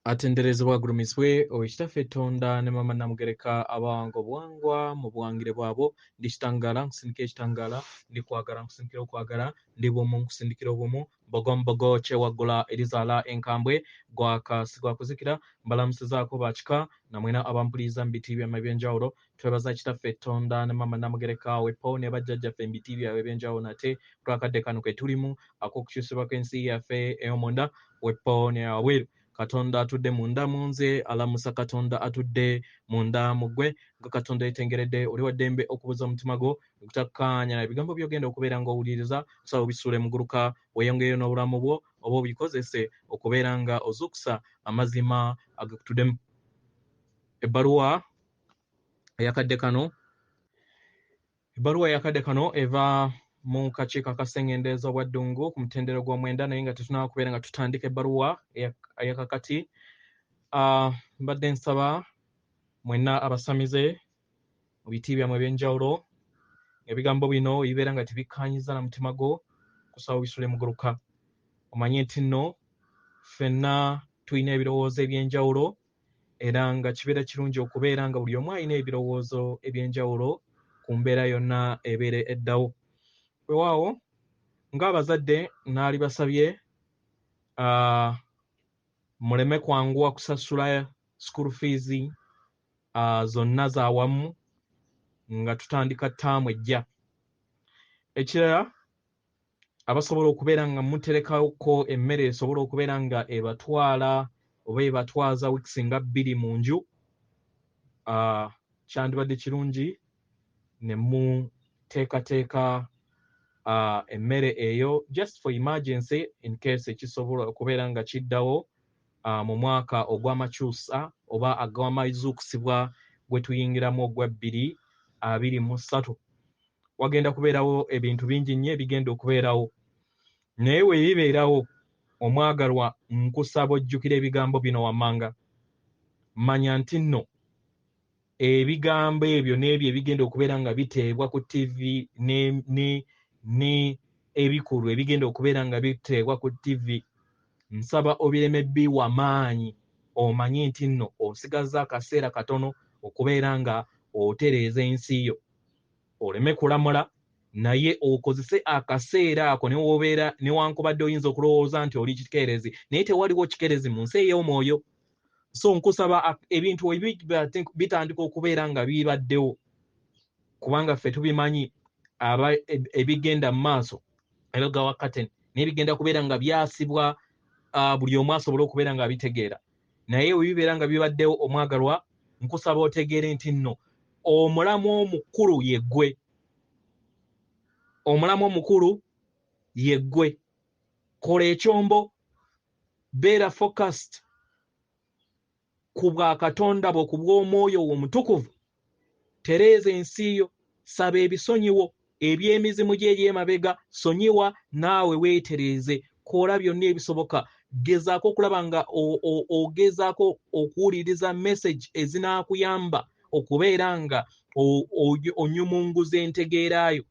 atenderezebwa agulumizibwe owekitaffe Tonda ne mama namugereka abango bwangwa mu buwangire bwabo ndi kitangala nkusindikira ekitangala ndi kwagala nkusindikira okwagala ndi bwomu nkusindikira obwomu bogombogo kyewagula erizaala enkambwe gwakasigwa kuzikira mbalamusizaako bakika namwena abampuliza mu biti byama ebyenjawulo twebaza kitaffe Tonda ne mama namugereka wepo ne bajjajjaffe mu biti byabwe ebyenjawulo nate twakadde kano ke tulimu ak'okukyusibwako ensi yaffe ey'omunda wepo ne wabweru Katonda atudde munda munze alamusa Katonda atudde munda mugwe nga Katonda yetengeredde oli wa ddembe okubuza omutima gwo okutakkaanya ebigambo by'ogenda okubeera nga owuliriza kusaba obisuule muguluka weeyongere n'obulamu bwo oba obikozese okubeera nga ozuukusa amazima agakutuddemu. Ebbaluwa eyakadde kano eva mu kakiiko ka Sengendo obwa Ddungu ku mutendera gw'omwenda naye nga tetunaba kubeera nga tutandika ebbaluwa eyakakati. Mbadde nsaba mwenna abasamize mu biti byammwe ebyenjawulo ebigambo bino bibeera nga tebikkaanyiza na mutima gwo kusaba obisule muguluka. Omanye nti nno ffenna tulina ebirowoozo ebyenjawulo era nga kibeera kirungi okubeera nga buli omu alina ebirowoozo ebyenjawulo ku mbeera yonna ebeere eddawo. Weewaawo ng'abazadde naali basabye muleme kwanguwa kusasula school fees zonna za wamu nga tutandika ttaamu ejja. Ekirala abasobola okubeera nga muterekako emmere esobola okubeera nga ebatwala oba ebatwaza wiiki nga 2 mu nju, kyandibadde kirungi ne muteekateeka emmere eyo just for emergency in case ekisobola okubeera nga kiddawo mu mwaka ogw'Amakyusa oba agw'amazuukusibwa gwe tuyingiramu ogwa 2023. Wagenda kubeerawo ebintu bingi nnyo ebigenda okubeerawo, naye we bibeerawo omwagalwa nkusaba ojjukira ebigambo bino wammanga. Manya nti nno ebigambo ebyo n'ebyo ebigenda okubeera nga biteebwa ku TV ne ebikulu ebigenda okubeera nga biteebwa ku TV, nsaba obireme biwa maanyi omanye nti nno osigaza akaseera katono okubeera nga otereeza ensi yo. Oleme kulamula naye okozese akaseera ako newobeera newankubadde oyinza okulowooza nti oli kikeerezi naye tewaliwo kikeerezi mu nsi ey'omwoyo. So nkusaba ebintu bitandika okubeera nga bibaddewo kubanga ffe tubimanyi ebigenda mu maaso eroga wa curtain n'ebigenda kubeera nga byasibwa buli omu asobola okubeera nga bitegeera, naye we bibeera nga bibaddewo omwagalwa nkusaba otegeere nti nno omulamu omukulu yeggwe. Omulamu omukulu yeggwe. Kola ekyombo, beera focused ku bwa Katonda bwo, ku bw'omwoyo omutukuvu. Tereeza ensi yo, saba ebisonyiwo eby'emizimu gye ery'emabega, sonyiwa naawe weetereeze. Kola byonna ebisoboka, gezaako okulaba nga ogezaako okuwuliriza message ezinaakuyamba okubeera nga onyumunguza entegeeraayo,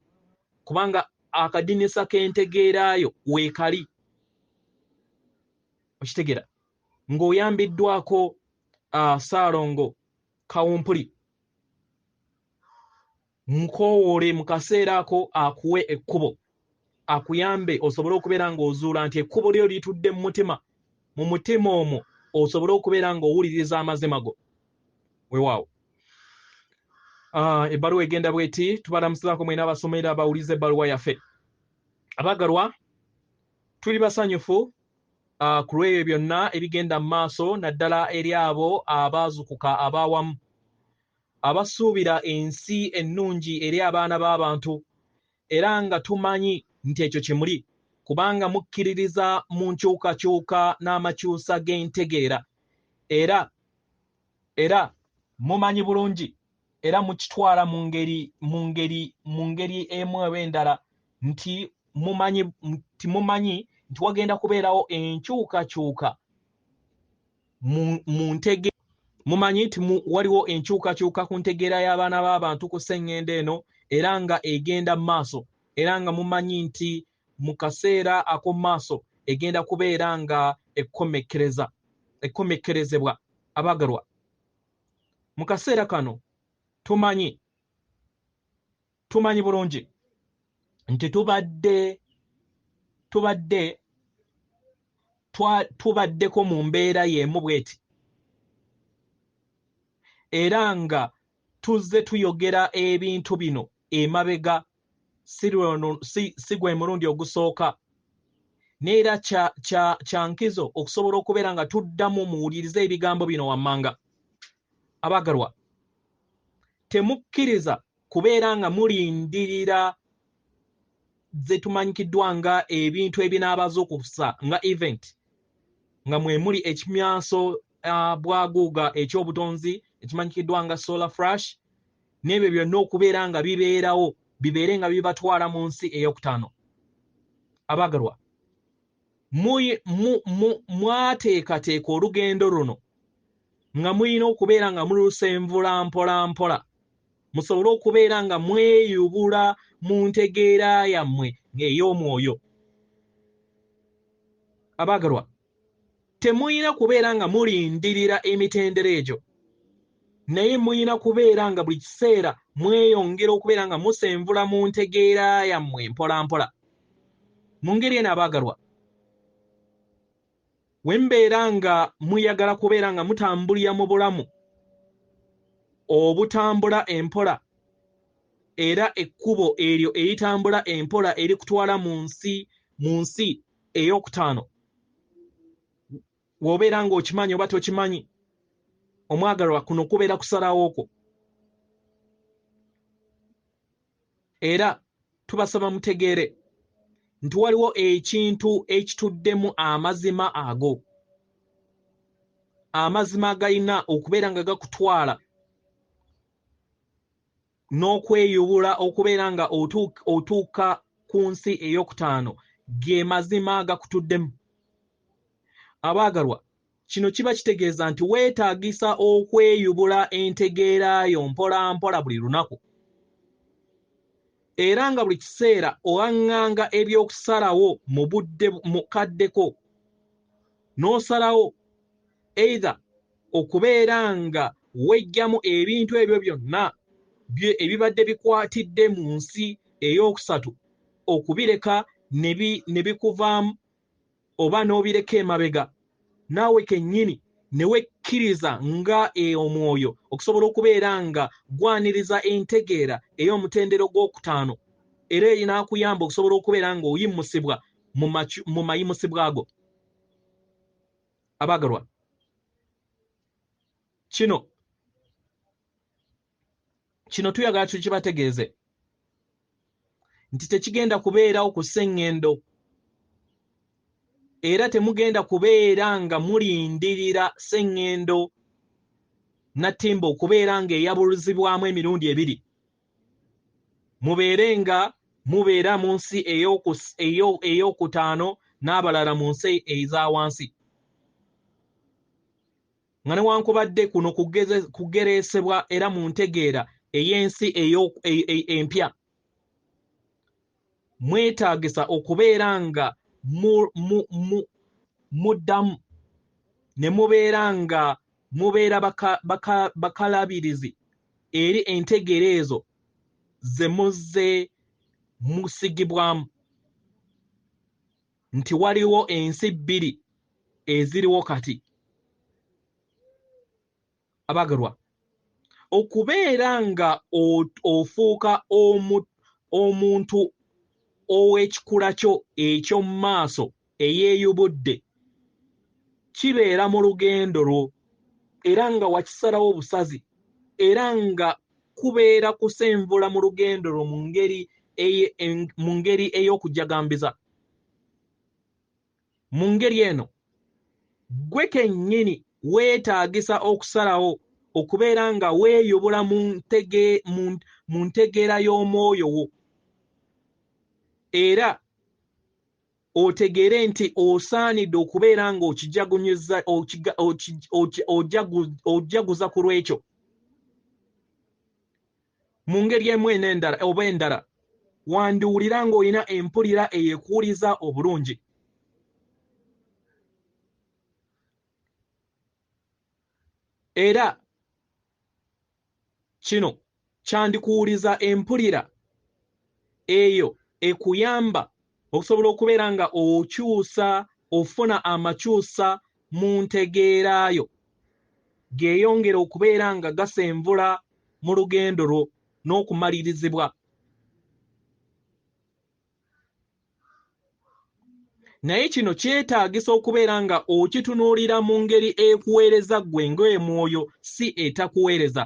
kubanga akadinisa k'entegeeraayo weekali. Okitegeera ng'oyambiddwako SALONGO KAWUMPULI, nkowoole mu kaseera ako akuwe ekkubo, akuyambe osobole okubeera ng'ozuula nti ekkubo lyo litudde mu mutima omwo osobole okubeera ng'owuliriza amazima go. Weewaawo ebbaluwa egenda bweti. Tubalamusizaako mwena abasomera abawuliza ebbaluwa yaffe. Abaagalwa, tuli basanyufu ku lw'ebyo byonna ebigenda mu maaso, naddala eri abo abaazukuka abaawamu, abasuubira ensi ennungi eri abaana b'abantu, era nga tumanyi nti ekyo kye muli kubanga mukkiririza mu nkyukakyuka n'amakyusa g'entegeera, era mumanyi bulungi era mukitwala mu ngeri emu oba endala nti mumanyi nti wagenda kubeerawo enkyukakyuka mu ntegeera. Mumanyi nti waliwo enkyukakyuka ku ntegeera y'abaana b'abantu ku Sengendo eno era nga egenda mu maaso, era nga mumanyi nti mu kaseera ak'omu maaso egenda kubeera nga ekkomekkereza. ekkomekkerezebwa abagalwa mu kaseera kano tumanyi bulungi nti tubaddeko mu mbeera y'emu bweti era nga tuzze tuyogera ebintu bino emabega si gwe mulundi ogusooka neera kya nkizo okusobola okubeera nga tuddamu muwulirize ebigambo bino wammanga. Abagalwa, temukkiriza kubeera nga mulindirira ze tumanyikiddwa nga ebintu ebinaabazuukusa nga event nga mwe muli ekimyanso bwaguuga eky'obutonzi ekimanyikiddwa nga solar flash n'ebyo byonna okubeera nga bibeere nga bibatwala mu nsi ey'okutaano. Abagalwa, mwateekateeka olugendo luno nga mulina okubeera nga mulusenvula mpola mpola musobole okubeera nga mweyubula mu ntegeera yammwe ey'omwoyo. Abagalwa, temuyina kubeera nga mulindirira emitendera egyo naye muyina kubeera nga buli kiseera mweyongera okubeera nga musenvula mu ntegeera yammwe mpola mpola. Mu ngeri eno abagalwa, we mbeera nga muyagala kubeera nga mutambulira mu bulamu obutambula empola era ekkubo eryo eritambula empola erikutwala mu nsi ey'okutaano, w'obeera ng'okimanyi oba tokimanyi, omwagalwa, kuno kubeera kusalawo kwo. Era tubasaba mutegeere nti waliwo ekintu ekituddemu amazima ago, amazima agalina okubeera nga gakutwala n'okweyubula okubeera nga otuuka ku nsi ey'okutaano, ge mazima gakutuddemu. Abaagalwa, kino kiba kitegeeza nti weetaagisa okweyubula entegeera yo mpola mpola buli lunaku, era nga buli kiseera owaŋŋanga ebyokusalawo mu budde mukaddeko n'osalawo either okubeera nga wejjamu ebintu ebyo byonna ebibadde bikwatidde mu nsi ey'okusatu okubireka ne bikuvaamu oba n'obireka emabega, naawe kennyini ne wekkiriza nga omwoyo okusobola okubeera nga gwaniriza entegeera ey'omutendero gw'okutaano, era erinaakuyamba okusobola okubeera nga oyimusibwa mu mayimusibwa ago. Abaagalwa, kino tuyagala tukibategeeze nti tekigenda kubeerawo ku Sengendo, era temugenda kubeera nga mulindirira Sengendo Natimba okubeera nga eyabuluzibwamu emirundi ebiri. Mubeere nga mubeera mu nsi ey'okutaano n'abalala mu nsi eza wansi. Nga newankubadde kuno kugereesebwa era mu ntegeera ey'ensi empya, mwetaagisa okubeera nga muddamu ne mubeera nga mubeera bakalabirizi eri entegeera ezo ze muzze musigibwamu, nti waliwo ensi bbiri eziriwo kati. Abaagalwa, okubeera nga ofuuka omuntu ow'ekikula kyo eky'omu maaso eyeeyubudde kibeera mu lugendo lwo, era nga wakisalawo obusazi, era nga kubeera kusenvula mu lugendo lwo mu ngeri ey'okujagambiza. Mu ngeri eno gwe kennyini weetaagisa okusalawo okubeera nga weeyubula mu ntegeera y'omwoyo wo, era otegeere nti osaanidde okubeera nga ojaguza ku lw'ekyo. Mu ngeri emu oba endala wandiwulira ng'olina empulira eyeekuwuliza obulungi. Era kino kyandikuwuliza empulira eyo ekuyamba okusobola okubeera nga okyusa ofuna amakyusa mu ntegeerayo geeyongera okubeera nga gasenvula mu lugendo lwo n'okumalirizibwa. Naye kino kyetaagisa okubeera nga okitunuulira mu ngeri ekuweereza ggwe ng'emwoyo si etakuweereza.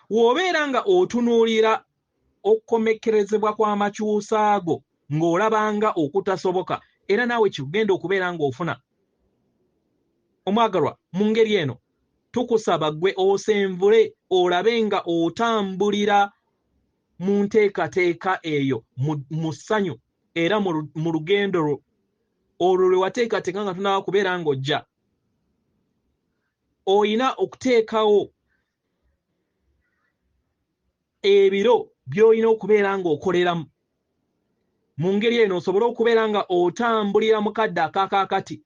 W'obeera nga otunuulira okukomekkerezebwa kw'amakyusa ago ng'olabanga okutasoboka era naawe kigenda okubeera ng'ofuna. Omwagalwa, mu ngeri eno tukusaba ggwe osenvule olabe nga otambulira mu nteekateeka eyo mu ssanyu era mu lugendo lwo olwo lwe wateekateeka nga tunaba kubeera ng'ojja. Oyina okuteekawo ebiro by'olina okubeera ng'okoleramu. Mu ngeri eno osobole okubeera nga otambulira mu kadde akaakakati.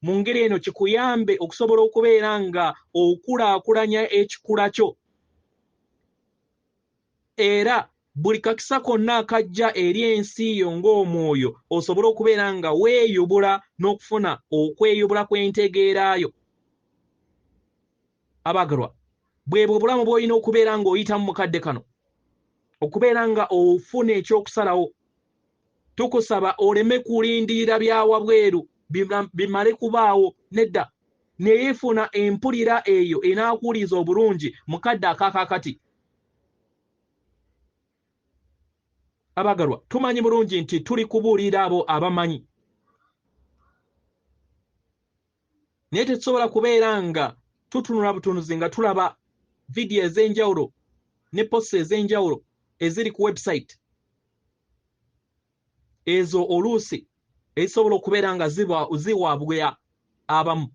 Mu ngeri eno kikuyambe okusobola okubeera nga okulaakulanya ekikula kyo. Era buli kakisa konna akajja eri ensi yo ng'omwoyo osobole okubeera nga weeyubula n'okufuna okweyubula kw'entegeerayo. Abaagalwa, bwebwe obulamu bw'olina okubeera ng'oyitamu mu kadde kano, okubeera nga ofuna ekyokusalawo. Tukusaba oleme kulindirira bya wabweru bimale kubaawo, nedda, neyeefuna empulira eyo enaakuwuliza obulungi mu kadde akaakakati. Abaagalwa, tumanyi bulungi nti tuli kubuulira abo abamanyi. Naye tetusobola kubeera nga tutunula butunuzi nga tulaba vidiyo ez'enjawulo ne posts ez'enjawulo eziri ku website. Ezo oluusi ezisobola okubeera nga ziwaabwa abamu.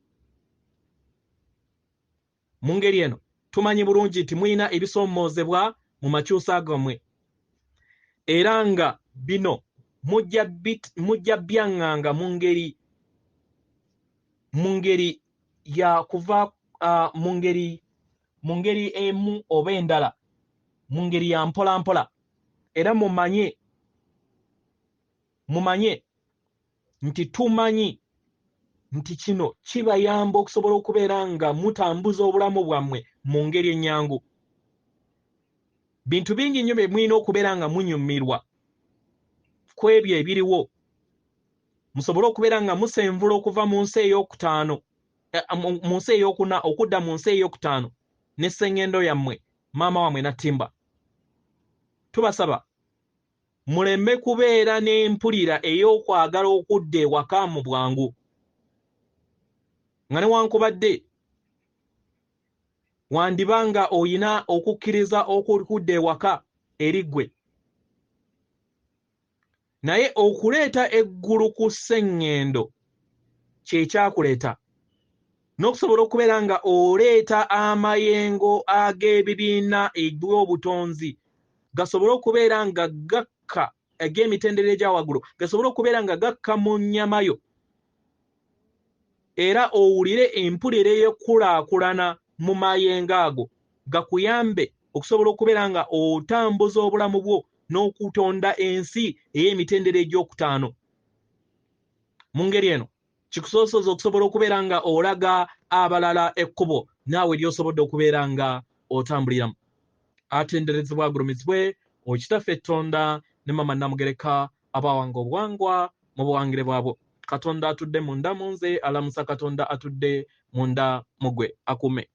Mu ngeri eno tumanyi bulungi nti muyina ebisoomozebwa mu makyusa gammwe. Era nga bino mujja byaŋŋanga mu ngeri ya kuva mu ngeri emu oba endala, mu ngeri ya mpola mpola. Era mumanye nti tumanyi nti kino kibayamba okusobola okubeera nga mutambuza obulamu bwammwe mu ngeri ennyangu. Bintu bingi nnyo bye mulina okubeera nga munyumirwa ku ebyo ebiriwo, musobole okubeera nga musenvula okuva mu nsi ey'okutaano, mu nsi ey'okuna okudda mu nsi ey'okutaano ne Sengendo yammwe maama wammwe Nattimba. Tubasaba muleme kubeera n'empulira ey'okwagala okudda ewaka mu bwangu, nga newankubadde wandibanga oyina okukkiriza okudda ewaka eri ggwe. Naye okuleeta eggulu ku Sengendo kye kyakuleeta, n'okusobola okubeera nga oleeta amayengo ag'ebibiina eby'obutonzi gasobole okubeera nga gakka ag'emitendera egya waggulu, gasobole okubeera nga gakka mu nnyama yo, era owulire empulira ey'okkulaakulana mu mayengo ago, gakuyambe okusobola okubeera nga otambuza obulamu bwo n'okutonda ensi ey'emitendera egy'okutaano. Mu ngeri eno kikusoosoza okusobola okubeera nga olaga abalala ekkubo naawe ly'osobodde okubeera nga otambuliramu. Atenderezebwa agulumizibwe Okitaffe Tonda ne Mama Namugereka abawanga obuwangwa mu buwangire bwabwo. Katonda atudde munda mu nze, alamusa Katonda atudde munda mu ggwe. Akume.